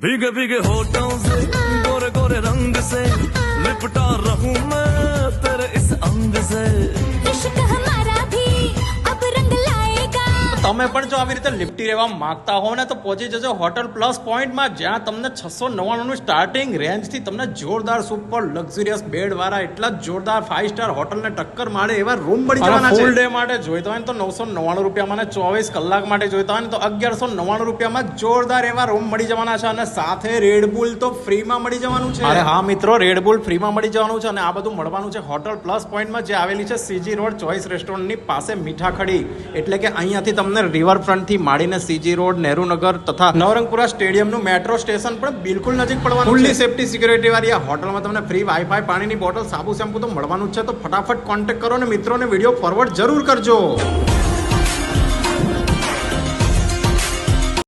भीगे भीगे होठों से गोरे गोरे रंग से लिपटा रहूं मैं तेरे इस अंग से इश्क हमारा भी अब रंग लाएगा। તમે પણ જો આવી રીતે લિફ્ટી રહેવા માંગતા હો ને તો પહોંચી જજો હોટલ પ્લસ પોઈન્ટમાં, જ્યાં તમને 699 નું સ્ટાર્ટિંગ રેન્જથી તમને જોરદાર સુપર લક્ઝરિયસ બેડ વાળા એટલા જ જોરદાર 5 સ્ટાર હોટલને ટક્કર મારે એવા રૂમ મળી જવાના છે. ફૂલ ડે માટે જોઈતા હોય ને તો 999 રૂપિયામાં, અને 24 કલાક માટે જોઈતા હોય ને તો 1199 રૂપિયામાં જોરદાર એવા રૂમ મળી જવાના છે. અને સાથે રેડબુલ તો ફ્રીમાં મળી જવાનું છે. અરે હા મિત્રો, રેડબુલ ફ્રીમાં મળી જવાનું છે. અને આ બધું મળવાનું છે હોટલ પ્લસ પોઈન્ટમાં, જે આવેલી છે સીજી રોડ ચોઈસ રેસ્ટોરન્ટની પાસે મીઠા ખડી. એટલે કે અહીંયાથી તમને રિવરફ્રન્ટ થી માંડીને સીજી રોડ, નહેરુનગર તથા નવરંગપુરા સ્ટેડિયમનું મેટ્રો સ્ટેશન પણ બિલકુલ નજીક પડવાનું. ફૂલ્લી સેફટી સિક્યુરિટી વાળી આ હોટલમાં તમને ફ્રી વાઈફાઈ, પાણીની બોટલ, સાબુ શેમ્પુ તો મળવાનું જ છે. તો ફટાફટ કોન્ટેક્ટ કરો અને મિત્રોને વિડીયો ફોરવર્ડ જરૂર કરજો.